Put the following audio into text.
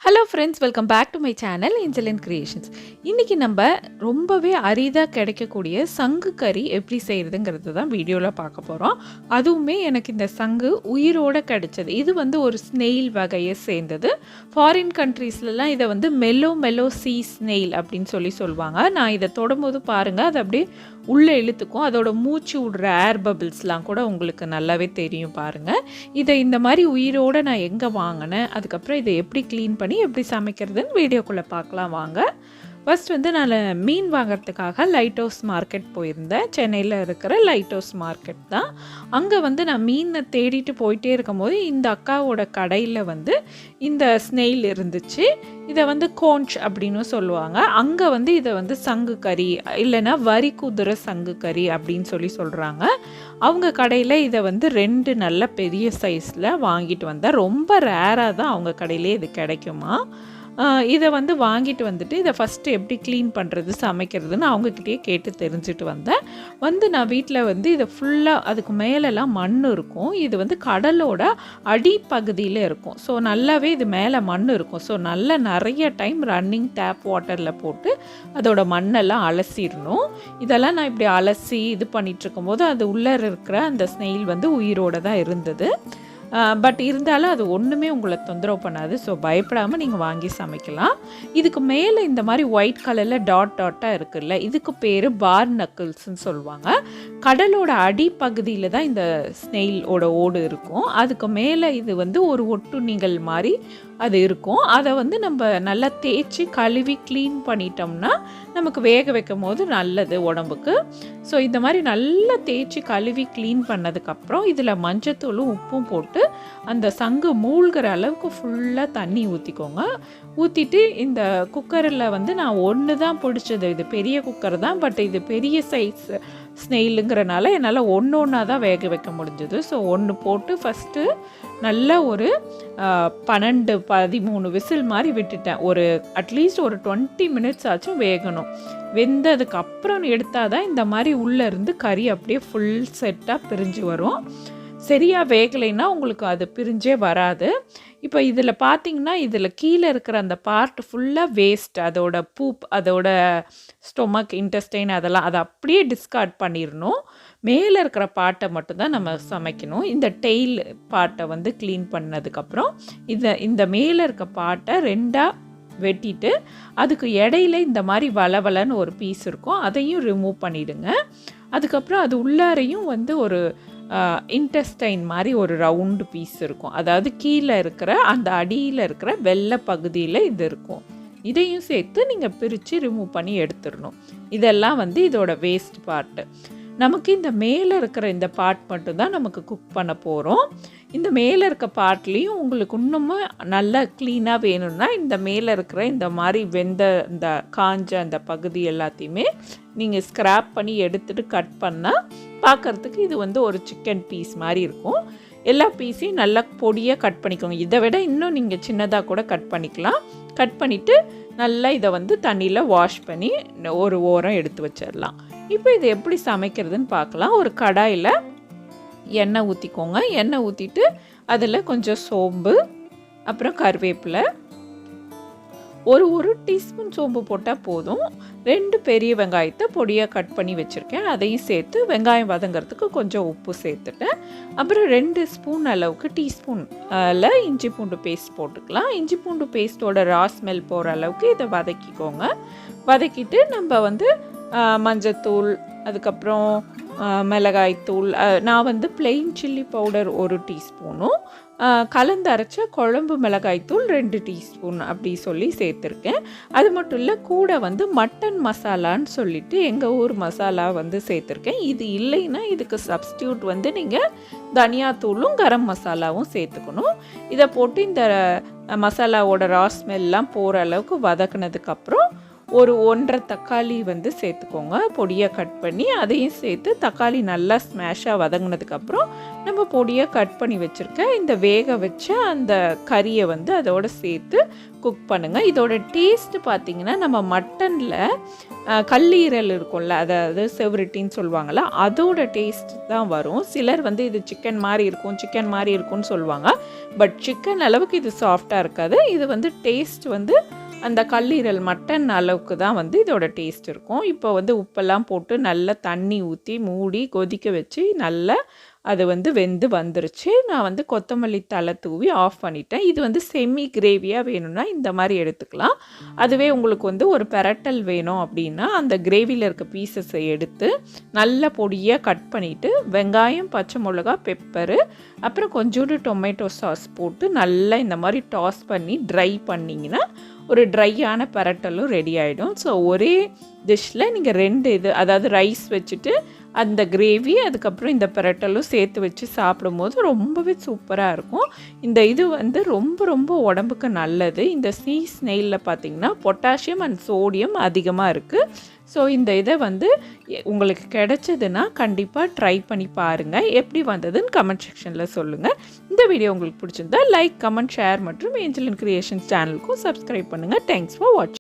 Hello friends, welcome back to my channel angeline creations. இன்றைக்கி நம்ம ரொம்பவே அரிதாக கிடைக்கக்கூடிய சங்கு கறி எப்படி செய்கிறதுங்கிறது தான் வீடியோவில் பார்க்க போகிறோம். அதுவுமே எனக்கு இந்த சங்கு உயிரோடு கிடைச்சது. இது ஒரு ஸ்னெயில் வகையை சேர்ந்தது. ஃபாரின் கண்ட்ரீஸ்லலாம் இதை மெலோ மெலோ சீ ஸ்னெயில் அப்படின்னு சொல்லுவாங்க. நான் இதை தொடும்போது பாருங்கள், அது அப்படியே உள்ளே இழுத்துக்கும். அதோட மூச்சு விடுற ஏர் பபிள்ஸ்லாம் கூட உங்களுக்கு நல்லாவே தெரியும் பாருங்கள். இதை இந்த மாதிரி உயிரோடு நான் எங்கே வாங்கினேன், அதுக்கப்புறம் இதை எப்படி க்ளீன் பண்ணி எப்படி சமைக்கிறதுன்னு வீடியோக்குள்ளே பார்க்கலாம் வாங்க. ஃபர்ஸ்ட் நான் மீன் வாங்கிறதுக்காக லைட் ஹவுஸ் மார்க்கெட் போயிருந்தேன். சென்னையில் இருக்கிற லைட் ஹவுஸ் மார்க்கெட் தான். அங்கே நான் மீனை தேடிட்டு போயிட்டே இருக்கும்போது இந்த அக்காவோட கடையில் இந்த ஸ்னெயில் இருந்துச்சு. இதை கோஞ்ச் அப்படின்னு சொல்லுவாங்க. அங்கே இதை சங்கு கறி இல்லைன்னா வரி குதிரை சங்கு கறி அப்படின்னு சொல்கிறாங்க. அவங்க கடையில் இதை 2 நல்ல பெரிய சைஸில் வாங்கிட்டு வந்தேன். ரொம்ப ரேராக தான் அவங்க கடையிலே இது கிடைக்குமா. இதை வாங்கிட்டு வந்துட்டு இதை ஃபஸ்ட்டு எப்படி க்ளீன் பண்ணுறது சமைக்கிறதுன்னு அவங்கக்கிட்டே கேட்டு தெரிஞ்சுட்டு வந்தேன். நான் வீட்டில் இதை ஃபுல்லாக அதுக்கு மேலெல்லாம் மண் இருக்கும். இது கடலோட அடிப்பகுதியில் இருக்கும். ஸோ நல்லாவே இது மேலே மண் இருக்கும். ஸோ நல்லா நிறைய டைம் ரன்னிங் டேப் வாட்டரில் போட்டு அதோட மண்ணெல்லாம் அலசிடணும். இதெல்லாம் நான் இப்படி அலசி இது பண்ணிகிட்ருக்கும்போது அது உள்ளே இருக்கிற அந்த ஸ்னெயில் உயிரோடு தான் இருந்தது. பட் இருந்தாலும் அது ஒன்றுமே உங்களை தொந்தரவு பண்ணாது. ஸோ பயப்படாமல் நீங்கள் வாங்கி சமைக்கலாம். இதுக்கு மேலே இந்த மாதிரி ஒயிட் கலரில் டாட்டாக இருக்குல்ல, இதுக்கு பேர் பார் நக்கிள்ஸ்ன்னு சொல்லுவாங்க. கடலோட அடிப்பகுதியில் தான் இந்த ஸ்னெயிலோட ஓடு இருக்கும். அதுக்கு மேலே இது ஒரு ஒட்டுண்ணிகள் மாதிரி அது இருக்கும். அதை நம்ம நல்லா தேய்ச்சி கழுவி க்ளீன் பண்ணிட்டோம்னா நமக்கு வேக வைக்கும் போது நல்லது உடம்புக்கு. ஸோ இந்த மாதிரி நல்லா தேய்ச்சி கழுவி க்ளீன் பண்ணதுக்கப்புறம் இதில் மஞ்சத்தூளும் உப்பும் போட்டு அந்த சங்கு மூழ்கிற அளவுக்கு ஃபுல்லாக தண்ணி ஊற்றிக்கோங்க. ஊற்றிட்டு இந்த குக்கரில் நான் ஒன்று தான் பிடிச்சது. இது பெரிய குக்கர் தான், பட் இது பெரிய சைஸ் ஸ்னெயிலுங்கிறனால என்னால் ஒன்றா தான் வேக வைக்க முடிஞ்சது. ஸோ ஒன்று போட்டு ஃபஸ்ட்டு நல்லா ஒரு 12-13 விசில் மாதிரி விட்டுட்டேன். அட்லீஸ்ட் ஒரு 20 மினிட்ஸ் ஆச்சும் வேகணும். வெந்ததுக்கப்புறம் எடுத்தால் தான் இந்த மாதிரி உள்ளேருந்து கறி அப்படியே ஃபுல் செட்டாக பிரிஞ்சு வரும். சரியாக வேகலைன்னா உங்களுக்கு அது பிரிஞ்சே வராது. இப்போ இதில் பார்த்தீங்கன்னா இதில் கீழே இருக்கிற அந்த பார்ட் ஃபுல்லாக வேஸ்ட். அதோட பூப், அதோட ஸ்டொமக், இன்டெஸ்டைன் அதெல்லாம் அதை அப்படியே டிஸ்கார்ட் பண்ணிடணும். மேலே இருக்கிற பார்ட்டை மட்டும்தான் நம்ம சமைக்கணும். இந்த டெய்ல் பார்ட்டை க்ளீன் பண்ணதுக்கப்புறம் இந்த மேலே இருக்க பார்ட்டை 2ஆக வெட்டிட்டு அதுக்கு இடையில இந்த மாதிரி வளவலன்னு ஒரு பீஸ் இருக்கும், அதையும் ரிமூவ் பண்ணிவிடுங்க. அதுக்கப்புறம் அது உள்ளாரையும் ஒரு இன்டெஸ்டைன் மாதிரி ஒரு ரவுண்டு பீஸ் இருக்கும். அதாவது கீழே இருக்கிற அந்த அடியில் இருக்கிற வெள்ளை பகுதியில் இது இருக்கும். இதையும் சேர்த்து நீங்கள் பிரித்து ரிமூவ் பண்ணி எடுத்துடணும். இதெல்லாம் இதோட வேஸ்ட் பார்ட்டு. நமக்கு இந்த மேலே இருக்கிற இந்த பார்ட் மட்டும்தான் நமக்கு குக் பண்ண போகிறோம். இந்த மேலே இருக்க பார்ட்லேயும் உங்களுக்கு இன்னமும் நல்லா க்ளீனாக வேணும்னா இந்த மேலே இருக்கிற இந்த மாதிரி வெந்த இந்த காஞ்ச அந்த பகுதி எல்லாத்தையுமே நீங்கள் ஸ்க்ராப் பண்ணி எடுத்துகிட்டு கட் பண்ணால் பார்க்குறதுக்கு இது ஒரு சிக்கன் பீஸ் மாதிரி இருக்கும். எல்லா பீஸையும் நல்லா பொடியாக கட் பண்ணிக்கோங்க. இதை விட இன்னும் நீங்கள் சின்னதாக கூட கட் பண்ணிக்கலாம். கட் பண்ணிவிட்டு நல்லா இதை தண்ணியில் வாஷ் பண்ணி ஒரு ஓரம் எடுத்து வச்சிடலாம். இப்போ இதை எப்படி சமைக்கிறதுன்னு பார்க்கலாம். ஒரு கடாயில் எண்ணெய் ஊற்றிக்கோங்க. எண்ணெய் ஊற்றிட்டு அதில் கொஞ்சம் சோம்பு, அப்புறம் கருவேப்பிலை, ஒரு டீஸ்பூன் சோம்பு போட்டால் போதும். 2 பெரிய வெங்காயத்தை பொடியாக கட் பண்ணி வச்சுருக்கேன், அதையும் சேர்த்து வெங்காயம் வதங்கிறதுக்கு கொஞ்சம் உப்பு சேர்த்துட்டேன். அப்புறம் 2 ஸ்பூன் அளவுக்கு டீஸ்பூனில் இஞ்சி பூண்டு பேஸ்ட் போட்டுக்கலாம். இஞ்சி பூண்டு பேஸ்ட்டோட ரா ஸ்மெல் போகிற அளவுக்கு இதை வதக்கிக்கோங்க. வதக்கிட்டு நம்ம மஞ்சத்தூள், அதுக்கப்புறம் மிளகாய்த்தூள், நான் பிளெயின் சில்லி பவுடர் 1 டீஸ்பூனும் கலந்து அரைச்ச குழம்பு மிளகாய்த்தூள் 2 டீஸ்பூன் அப்படி சேர்த்துருக்கேன். அது மட்டும் இல்லை, கூட மட்டன் மசாலான்னு சொல்லிட்டு எங்கள் ஊர் மசாலா சேர்த்துருக்கேன். இது இல்லைன்னா இதுக்கு சப்ஸ்டியூட் நீங்கள் தனியாத்தூளும் கரம் மசாலாவும் சேர்த்துக்கணும். இதை போட்டு இந்த மசாலாவோட ரா ஸ்மெல்லாம் போகிற அளவுக்கு வதக்குனதுக்கப்புறம் ஒரு 1 1/2 தக்காளி வந்து சேர்த்துக்கோங்க. பொடியாக கட் பண்ணி அதையும் சேர்த்து தக்காளி நல்லா ஸ்மேஷாக வதங்கினதுக்கப்புறம் நம்ம பொடியாக கட் பண்ணி வச்சுருக்க இந்த வேக வச்ச அந்த கறியை வந்து அதோட சேர்த்து குக் பண்ணுங்கள். இதோட டேஸ்ட்டு பார்த்திங்கன்னா நம்ம மட்டனில் கல்லீரல் இருக்கும்ல, அதாவது செவரிட்டின்னு சொல்லுவாங்கள்ல, அதோட டேஸ்ட் தான் வரும். சிலர் வந்து இது சிக்கன் மாதிரி இருக்கும்னு சொல்லுவாங்க. பட் சிக்கன் அளவுக்கு இது சாஃப்டாக இருக்காது. இது வந்து டேஸ்ட் வந்து அந்த கல்லீரல் மட்டன் அளவுக்கு தான் வந்து இதோட டேஸ்ட் இருக்கும். இப்போ வந்து உப்பெல்லாம் போட்டு நல்லா தண்ணி ஊற்றி மூடி கொதிக்க வச்சு நல்லா அது வந்து வெந்து வந்துருச்சு. நான் வந்து கொத்தமல்லி தழை தூவி ஆஃப் பண்ணிட்டேன். இது வந்து செமி கிரேவியாக வேணும்னா இந்த மாதிரி எடுத்துக்கலாம். அதுவே உங்களுக்கு வந்து ஒரு பெரட்டல் வேணும் அப்படின்னா அந்த கிரேவியில் இருக்க பீசஸை எடுத்து நல்லா பொடியாக கட் பண்ணிவிட்டு வெங்காயம், பச்சை மிளகா, பெப்பரு, அப்புறம் கொஞ்சோண்டு டொமேட்டோ சாஸ் போட்டு நல்லா இந்த மாதிரி டாஸ் பண்ணி ட்ரை பண்ணிங்கன்னா ஒரு ட்ரையான பெரட்டலும் ரெடி ஆகிடும். ஸோ ஒரே டிஷ்ஷில் நீங்கள் 2 இது, அதாவது ரைஸ் வச்சுட்டு அந்த கிரேவி அதுக்கப்புறம் இந்த பெரட்டலும் சேர்த்து வச்சு சாப்பிடும்போது ரொம்பவே சூப்பராக இருக்கும். இந்த இது வந்து ரொம்ப ரொம்ப உடம்புக்கு நல்லது. இந்த சீ ஸ்னெயிலில் பார்த்திங்கன்னா பொட்டாசியம் அண்ட் சோடியம் அதிகமாக இருக்குது. ஸோ இந்த இதை வந்து உங்களுக்கு கிடைச்சதுன்னா கண்டிப்பாக ட்ரை பண்ணி பாருங்கள். எப்படி வந்ததுன்னு கமெண்ட் செக்ஷனில் சொல்லுங்கள். இந்த வீடியோ உங்களுக்கு பிடிச்சிருந்தா லைக், கமெண்ட், ஷேர் மற்றும் ஏஞ்சலின் கிரியேஷன்ஸ் சேனலுக்கும் சப்ஸ்கிரைப் பண்ணுங்கள். தேங்க்ஸ் ஃபார் வாட்சிங்.